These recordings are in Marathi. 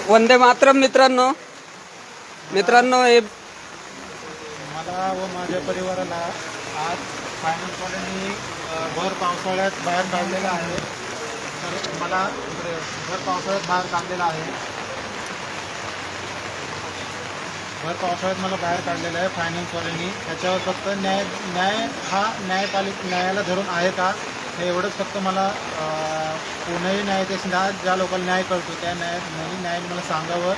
वंदे मातरम. मित्रांनो हे मला व माझ्या परिवाराला आज फायनान्सवाल्यांनी भर पावसाळ्यात बाहेर काढलेलं आहे. तर मला भर पावसाळ्यात बाहेर काढलेलं आहे. मला बाहेर काढलेलं आहे फायनान्सवाल्यांनी. त्याच्यावर फक्त न्यायाला धरून आहे का हे एवढंच फक्त मला कोणीही न्यायाधीशात ज्या लोकांना न्याय कळतो त्या न्यायाने मला सांगावं.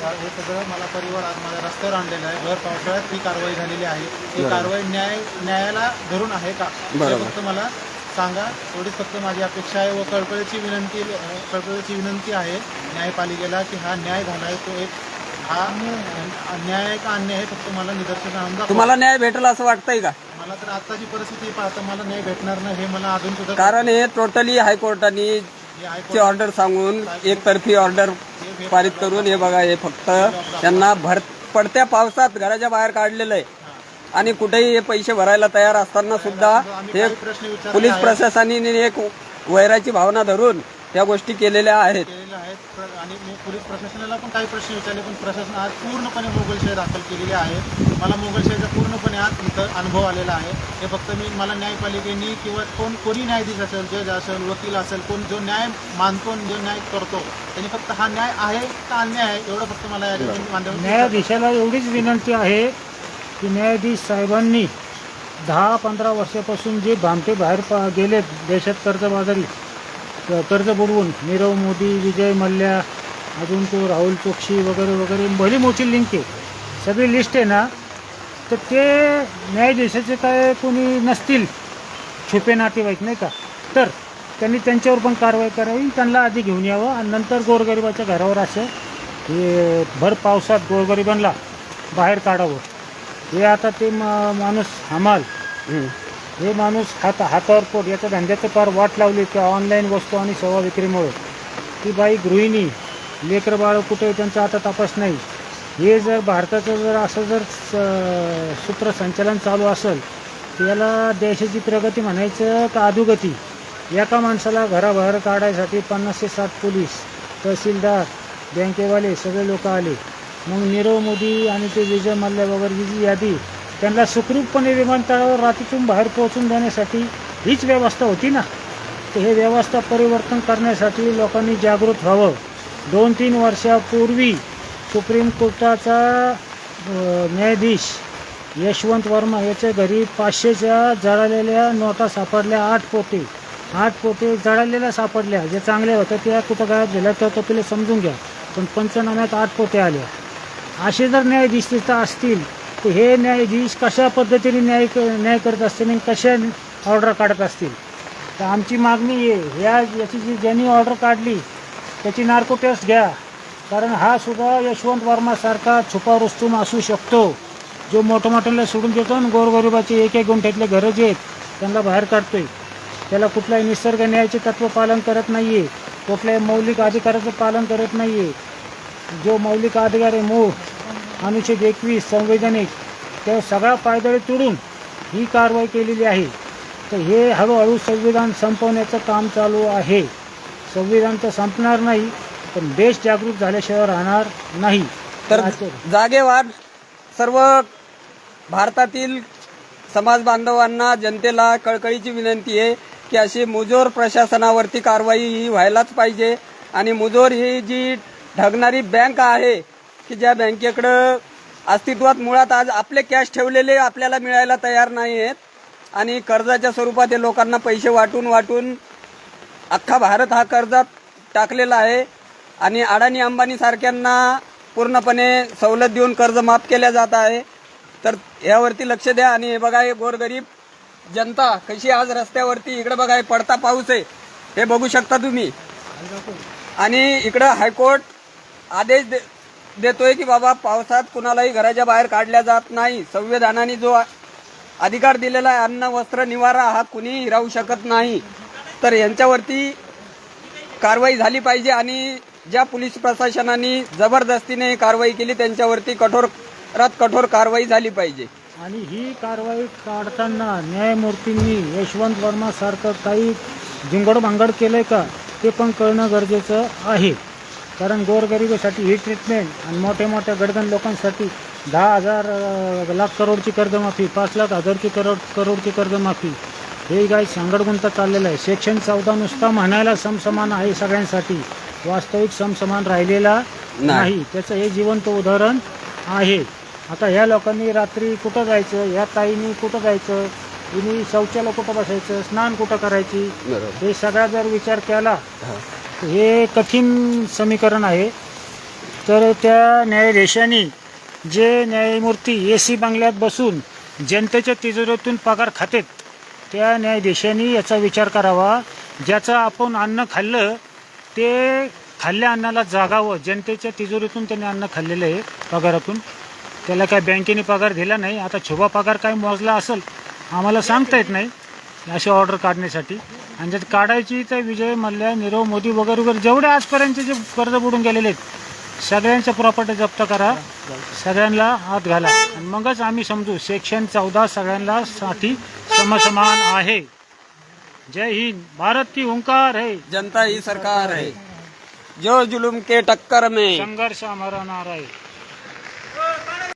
हे सगळं मला परिवार आज माझ्या रस्त्यावर आणलेलं आहे. भर पावसाळ्यात ही कारवाई झालेली आहे. ही कारवाई न्यायाला धरून आहे का हे फक्त मला सांगा. एवढीच फक्त माझी अपेक्षा आहे व कळकळीची विनंती आहे न्यायपालिकेला की हा न्याय झाला आहे तो एक हा न्याय का अन्याय हे फक्त मला निदर्शनास आणून दाखवा. तुम्हाला न्याय भेटेल असं वाटतंय का? मला तर आताची परिस्थिती पाहता मला न्याय भेटणार नाही हे मला अजून सुद्धा. कारण हे टोटली हायकोर्टाने ऑर्डर सांगून एकतर्फी ऑर्डर पारित करून हे बघा हे फक्त त्यांना पडत्या पावसात घराच्या बाहेर काढलेलं आहे आणि कुठेही हे पैसे भरायला तयार असताना सुद्धा हे पोलीस प्रशासनाने एक वैराची भावना धरून या गोष्टी केलेल्या आहेत. आणि मी पोलीस प्रशासनाला पण काही प्रश्न विचारले पण प्रशासन आज पूर्णपणे मोगलशाही दाखल केलेली आहे. मला मोगलशाहीचा पूर्णपणे आज इथं अनुभव आलेला आहे. हे फक्त मला न्यायपालिकेने किंवा कोणी न्यायाधीश असेल जज असेल वकील असेल कोण जो न्याय मानतो जो न्याय करतो त्यांनी फक्त हा न्याय आहे का अन्याय आहे एवढं फक्त मला या न्यायाधीशाला एवढीच विनंती आहे की न्यायाधीश साहेबांनी 10-15 वर्षापासून जे भामटे बाहेर गेले देशात कर्ज बुडवून नीरव मोदी विजय मल्ल्या अजून तो राहुल चोक्सी वगैरे भली मोठी लिंक आहे सगळी लिस्ट आहे ना. तर ते न्यायाधीशाचे काय कोणी नसतील छुपे नातेवाईक नाही का तर त्यांनी त्यांच्यावर पण कारवाई करावी. त्यांना आधी घेऊन यावं आणि नंतर गोरगरिबाच्या घरावर असं हे भर पावसात गोरगरिबांना बाहेर काढावं. हे आता ते माणूस हमाल हे माणूस हातावर पोट याच्या धंद्याचं फार वाट लावली त्या ऑनलाईन वस्तू आणि सेवा विक्रीमुळे. ती बाई गृहिणी लेकरं बाळ कुठे त्यांचा आता तपास नाही. हे जर भारताचं जर असं जर सूत्रसंचालन चालू असेल तर याला देशाची प्रगती म्हणायचं का अधोगती. एका माणसाला घराबाहेर काढायसाठी 50 ते 60 पोलीस तहसीलदार बँकेवाले सगळे लोक आले. मग नीरव मोदी आणि ते विजय मल्ल्या वगैरे जी यादी त्यांना सुखरूपपणे विमानतळावर रात्रीतून बाहेर पोहोचून देण्यासाठी हीच व्यवस्था होती ना. तर हे व्यवस्था परिवर्तन करण्यासाठी लोकांनी जागृत व्हावं. 2-3 वर्षापूर्वी सुप्रीम कोर्टाचा न्यायाधीश यशवंत वर्मा याच्या घरी 500च्या जळालेल्या नोटा सापडल्या. 8 पोते जळालेल्या सापडल्या. जे चांगल्या होत्या त्या कुठं गायब झाल्या तर तुला समजून घ्या. पण पंचनाम्यात 8 पोते आल्या. असे जर न्यायाधीश तिथं असतील तर हे न्यायाधीश कशा पद्धतीने न्याय करत असतील आणि कशा ऑर्डर काढत असतील. तर आमची मागणी आहे याची ज्यांनी ऑर्डर काढली त्याची नार्को टेस्ट घ्या. कारण हा सुद्धा यशवंत वर्मासारखा छुपा रुस्तुम असू शकतो जो मोठमोठ्याला सोडून देतो आणि गोरगरिबाचे 1-1 गुंठ्यातले घरं जे आहेत त्यांना बाहेर काढतोय. त्याला कुठल्याही निसर्ग न्यायाचे तत्त्व पालन करत नाही आहे. कुठल्याही मौलिक अधिकाराचं पालन करत नाही आहे. जो मौलिक अधिकार आहे मूळ अनुच्छेद 21 संवैधानिक त्या सगळा पायदळी तोडून ही कारवाई केलेली आहे. तर हे हळूहळू संविधान संपवण्याचं काम चालू आहे. संविधान तर संपणार नाही पण देश जागृत झाल्याशिवाय राहणार नाही. तर जागेवार सर्व भारतातील समाज बांधवांना जनतेला कळकळीची विनंती आहे की अशी मुजोर प्रशासनावरती कारवाई ही व्हायलाच पाहिजे. आणि मुजोर ही जी ढगणारी बँक आहे की ज्या बँकेकडं अस्तित्वात मुळात आज आपले कॅश ठेवलेले आपल्याला मिळायला तयार नाही आहेत आणि कर्जाच्या स्वरूपात हे लोकांना पैसे वाटून अख्खा भारत हा कर्जात टाकलेला आहे. आणि अडाणी अंबानी सारख्यांना पूर्णपणे सवलत देऊन कर्ज माफ केल्या जात आहे. तर यावरती लक्ष द्या. आणि हे बघा हे गोरगरीब जनता कशी आज रस्त्यावरती इकडे बघा हे पडता पाऊस आहे हे बघू शकता तुम्ही. आणि इकडं हायकोर्ट आदेश देतोय की बाबा पावसात कुणालाही घराच्या बाहेर काढल्या जात नाही. संविधानाने जो अधिकार दिलेला आहे, अन्न वस्त्र निवारा हा कुणीही राहू शकत नाही. तर यांच्यावरती कारवाई झाली पाहिजे आणि ज्या पोलीस प्रशासनाने जबरदस्तीने कारवाई केली त्यांच्यावरती कठोरात कठोर कारवाई झाली पाहिजे. आणि ही कारवाई काढताना न्यायमूर्तींनी यशवंत वर्मा सारखं काही झुंगडभांगड केलंय का ते पण कळणं गरजेचं आहे. कारण गोरगरिबासाठी ही ट्रीटमेंट आणि मोठ्या मोठ्या गडगण लोकांसाठी 10,000 लाख करोडची कर्जमाफी, 5 लाख हजारची करोडची कर्जमाफी, हे काही सांगडगुंता चाललेलं आहे. सेक्शन 14 नुसता म्हणायला समसमान आहे सगळ्यांसाठी, वास्तविक समसमान राहिलेला नाही. त्याचं हे जिवंत उदाहरण आहे. आता ह्या लोकांनी रात्री कुठं जायचं, ह्या ताईंनी कुठं जायचं, हिनी शौचाला कुठं बसायचं, स्नान कुठं करायची, हे सगळा जर विचार केला हे कठीण समीकरण आहे. तर त्या न्यायाधीशांनी जे न्यायमूर्ती AC बंगल्यात बसून जनतेच्या तिजोरीतून पगार खातेत त्या न्यायाधीशांनी याचा विचार करावा. ज्याचं आपण अन्न खाल्लं ते खाल्ल्या अन्नाला जागावं. जनतेच्या तिजोरीतून त्यांनी अन्न खाल्लेलं आहे पगारातून, त्याला काय बँकेने पगार दिला नाही. आता छुपा पगार काय मोजला असेल आम्हाला सांगता येत नाही अशी ऑर्डर काढण्यासाठी. आणि जर काढायची तर विजय मल्ल्या, नीरव मोदी वगैरे वगैरे जेवढे आजपर्यंतचे जे कर्ज बुडून गेलेले आहेत सगळ्यांच्या प्रॉपर्टी जप्त करा, सगळ्यांना आत घाला आणि मगच आम्ही समजू सेक्शन 14 सगळ्यांना साठी समसमान आहे. जय हिंद, भारत की हुंकार है, जनता ही सरकार है, जो जुलूम के टक्कर में संघर्ष हमारा नारा है.